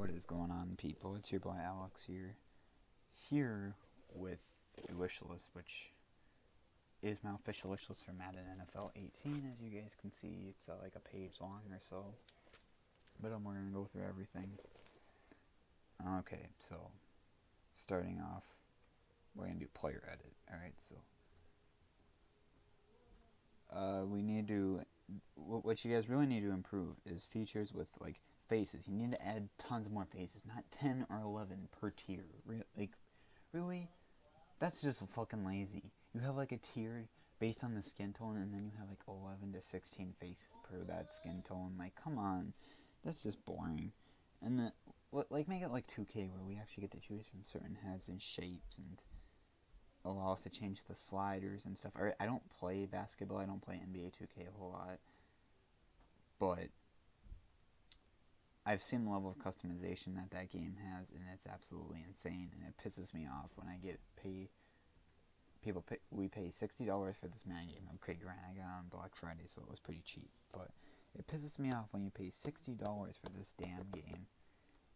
What is going on, people? It's your boy Alex here with a wish list, which is my official wish list for Madden NFL 18. As you guys can see, it's like a page long or so, but we're gonna go through everything. Okay, so starting off, we're gonna do player edit. All right, so we need to. What you guys really need to improve is features with like faces. You need to add tons more faces, not 10 or 11 per tier. Really? That's just fucking lazy. You have like a tier based on the skin tone, and then you have like 11 to 16 faces per that skin tone. Like, come on, that's just boring. And then, make it like 2K, where we actually get to choose from certain heads and shapes, and allow us to change the sliders and stuff. I don't play basketball. I don't play NBA 2K a whole lot, but I've seen the level of customization that game has, and it's absolutely insane. And it pisses me off when I we pay $60 for this Madden game. Okay, granted, I got it on Black Friday, so it was pretty cheap. But it pisses me off when you pay $60 for this damn game,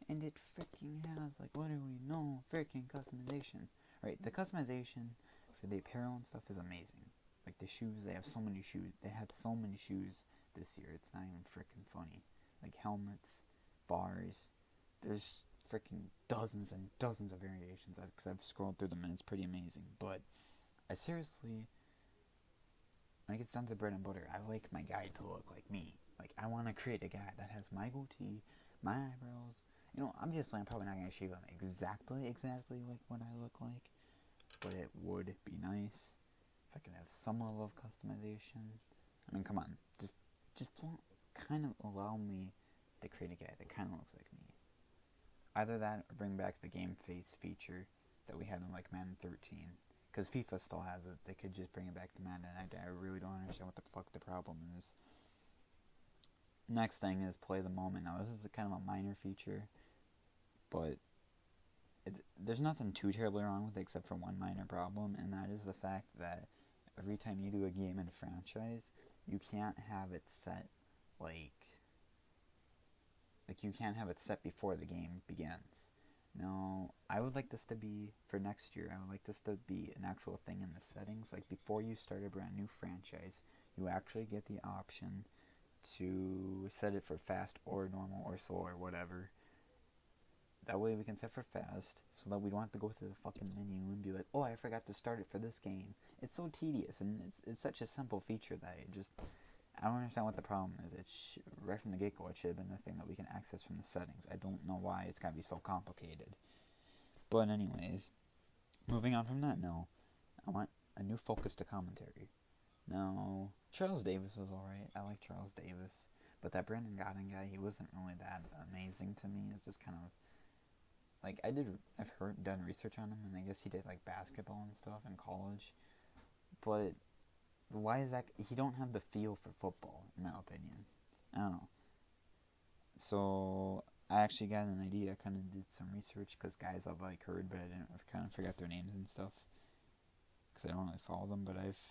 and it freaking has like literally no freaking customization. Right, the customization for the apparel and stuff is amazing. Like the shoes, they have so many shoes. They had so many shoes this year. It's not even freaking funny. Like helmets, bars. There's freaking dozens and dozens of variations because I've scrolled through them and it's pretty amazing. But I seriously, when it gets down to bread and butter, I like my guy to look like me. Like I want to create a guy that has my goatee, my eyebrows. You know, obviously I'm probably not going to shave them exactly like what I look like, but it would be nice if I could have some level of customization. I mean, come on, just kind of allow me to create a guy that kind of looks like me. Either that or bring back the game face feature that we had in like Madden 13, because FIFA still has it. They could just bring it back to Madden. I really don't understand what the fuck the problem is. Next thing is play the moment. Now this is kind of a minor feature, but there's nothing too terribly wrong with it except for one minor problem, and that is the fact that every time you do a game in a franchise, you can't have it set like you can't have it set before the game begins. Now, I would like this to be, for next year, I would like this to be an actual thing in the settings. Like, before you start a brand new franchise, you actually get the option to set it for fast or normal or slow or whatever. That way we can set for fast, so that we don't have to go through the fucking menu and be like, oh, I forgot to start it for this game. It's so tedious, and it's such a simple feature that I don't understand what the problem is. Right from the get-go, it should have been the thing that we can access from the settings. I don't know why it's got to be so complicated. But anyways, moving on from that, now, I want a new focus to commentary. Now, Charles Davis was alright. I like Charles Davis. But that Brandon Godden guy, he wasn't really that amazing to me. It's just kind of like, I've done research on him, and I guess he did like basketball and stuff in college. But why is that? He don't have the feel for football, in my opinion. I don't know. So I actually got an idea. I kind of did some research because guys I've like heard, but I kind of forgot their names and stuff because I don't really follow them. But I've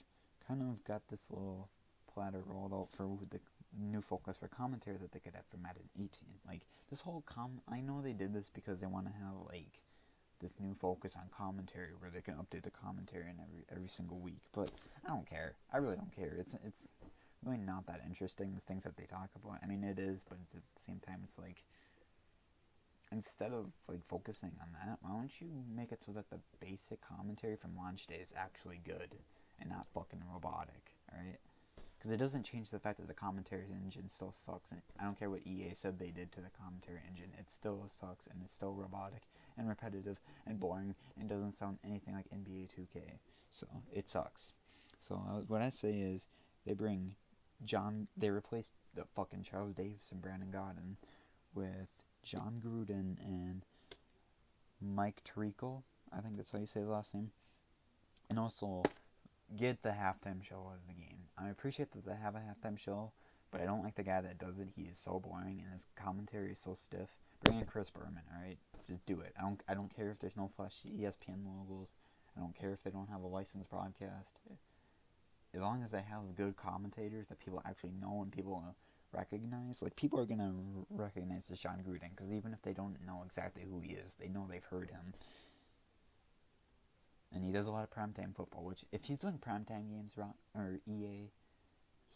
kind of got this little platter rolled out for the new focus for commentary that they could have for Madden 18. Like this whole I know they did this because they want to have like this new focus on commentary where they can update the commentary in every single week. But I don't care. I really don't care. It's really not that interesting, the things that they talk about. I mean, it is, but at the same time, it's like, instead of like focusing on that, why don't you make it so that the basic commentary from launch day is actually good and not fucking robotic, alright? Because it doesn't change the fact that the commentary engine still sucks, and I don't care what EA said they did to the commentary engine, it still sucks, and it's still robotic, and repetitive, and boring, and doesn't sound anything like NBA 2K, so it sucks. So what I say is, they replaced the fucking Charles Davis and Brandon Godden with John Gruden and Mike Tirico, I think that's how you say his last name, and also get the halftime show out of the game. I appreciate that they have a halftime show, but I don't like the guy that does it. He is so boring, and his commentary is so stiff. Bring in Chris Berman, alright? Just do it. I don't care if there's no flashy ESPN logos. I don't care if they don't have a licensed broadcast. As long as they have good commentators that people actually know and people recognize. Like, people are gonna recognize Deshaun Gruden, because even if they don't know exactly who he is, they know they've heard him. And he does a lot of primetime football, which, if he's doing primetime games, or EA,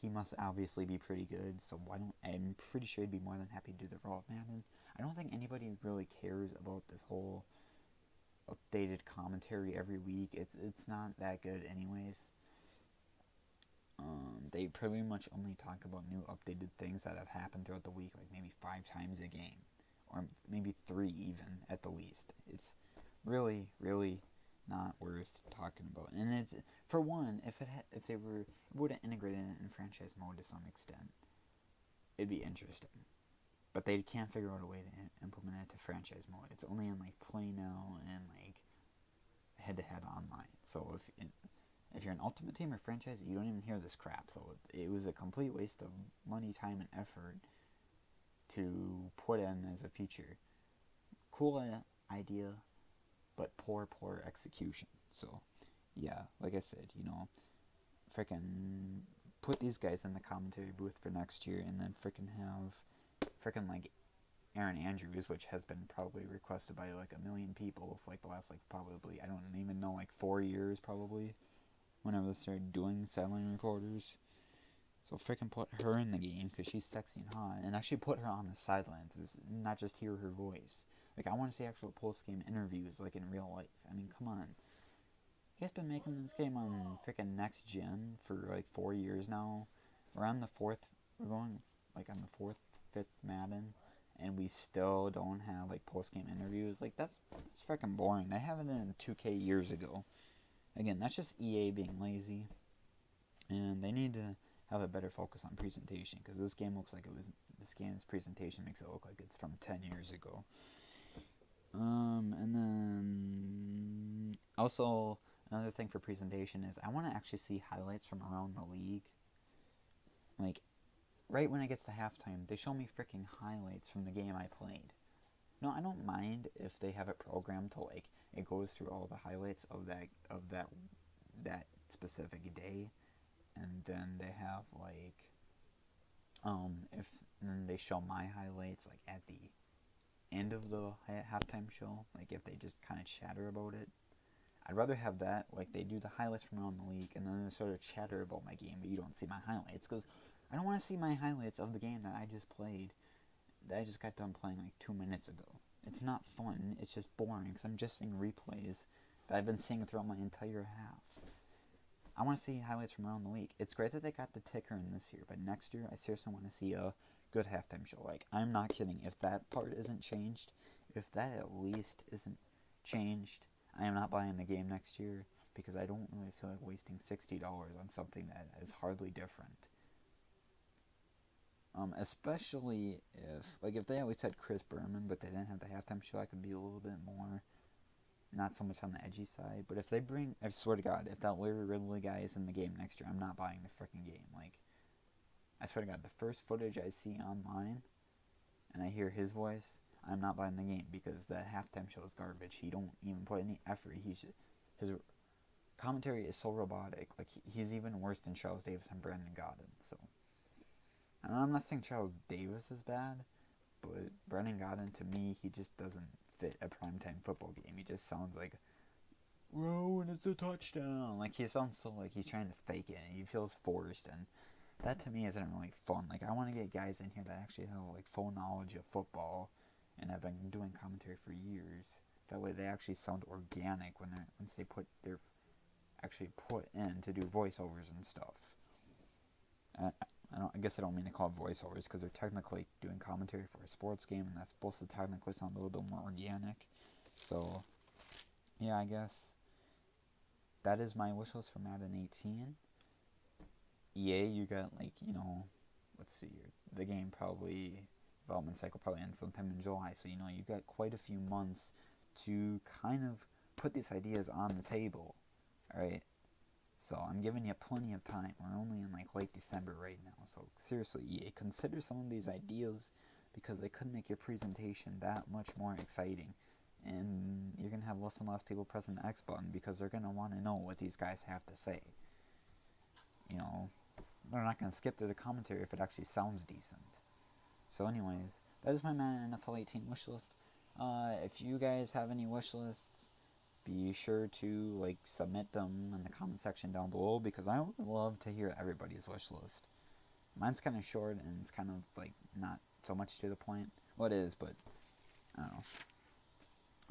he must obviously be pretty good, so I'm pretty sure he'd be more than happy to do the role of Madden. I don't think anybody really cares about this whole updated commentary every week. It's not that good anyways. They pretty much only talk about new updated things that have happened throughout the week, like maybe 5 times a game, or maybe 3 even at the least. It's really, really not worth talking about. And it's, for one, if they would have integrated it in franchise mode to some extent, it'd be interesting. But they can't figure out a way to implement it to franchise mode. It's only in like Play Now and like head-to-head online. So if you're an Ultimate Team or franchise, you don't even hear this crap. So it was a complete waste of money, time, and effort to put in as a feature. Cool idea, but poor execution. So yeah, like I said, frickin' put these guys in the commentary booth for next year, and then frickin' have frickin' like Aaron Andrews, which has been probably requested by like 1 million people for like the last like probably, I don't even know, like 4 years probably, when I was started doing sideline reporters. So frickin' put her in the game, because she's sexy and hot, and actually put her on the sidelines, not just hear her voice. Like, I want to see actual post-game interviews, like in real life. I mean, come on. You guys been making this game on frickin' next gen for like 4 years now. We're on the 4th, we're going like on the 4th, 5th Madden, and we still don't have like post-game interviews. Like, that's frickin' boring. They have it in 2K years ago. Again, that's just EA being lazy, and they need to have a better focus on presentation, because this game's presentation makes it look like it's from 10 years ago. And then also another thing for presentation is I want to actually see highlights from around the league. Like, right when it gets to halftime, they show me freaking highlights from the game I played. No, I don't mind if they have it programmed to like it goes through all the highlights of that specific day, and then they have like if then they show my highlights like at the end of the halftime show, like if they just kind of chatter about it. I'd rather have that, like they do the highlights from around the league, and then they sort of chatter about my game, but you don't see my highlights, because I don't want to see my highlights of the game that I just played, that I just got done playing like 2 minutes ago. It's not fun, it's just boring, because I'm just seeing replays that I've been seeing throughout my entire half. I want to see highlights from around the league. It's great that they got the ticker in this year, but next year I seriously want to see a good halftime show. Like, I'm not kidding. If that part isn't changed, if that at least isn't changed, I am not buying the game next year, because I don't really feel like wasting $60 on something that is hardly different. Especially if they always had Chris Berman, but they didn't have the halftime show, I could be a little bit more, not so much on the edgy side. But if they bring, I swear to God, if that Larry Ridley guy is in the game next year, I'm not buying the freaking game. Like, I swear to God, the first footage I see online, and I hear his voice, I'm not buying the game, because that halftime show is garbage. He don't even put any effort. His commentary is so robotic. Like, he's even worse than Charles Davis and Brandon Gaudin. So, and I'm not saying Charles Davis is bad, but Brandon Gaudin, to me, he just doesn't fit a primetime football game. He just sounds like, "Whoa, and it's a touchdown!" Like, he sounds so like he's trying to fake it, and he feels forced, and that to me isn't really fun. Like, I want to get guys in here that actually have like full knowledge of football and have been doing commentary for years. That way they actually sound organic once they actually put in to do voiceovers and stuff. I guess I don't mean to call it voiceovers, because they're technically doing commentary for a sports game, and that's supposed to technically sound a little bit more organic. So, yeah, I guess that is my wish list for Madden 18. EA, you got like, let's see, the game probably, development cycle probably ends sometime in July, so you got quite a few months to kind of put these ideas on the table, alright? So I'm giving you plenty of time. We're only in like late December right now, so seriously, EA, consider some of these ideas, because they could make your presentation that much more exciting, and you're going to have less and less people pressing the X button, because they're going to want to know what these guys have to say. they're not going to skip through the commentary if it actually sounds decent. So anyways, that is my Madden NFL 18 wish list. If you guys have any wish lists, be sure to like submit them in the comment section down below, because I would love to hear everybody's wish list. Mine's kind of short and it's kind of like not so much to the point. Well, it is, but I don't know.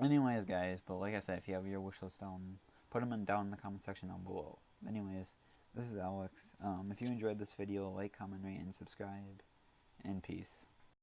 Anyways, guys, but like I said, if you have your wish list down, put them down in the comment section down below. Anyways, this is Alex. If you enjoyed this video, like, comment, rate, and subscribe. And peace.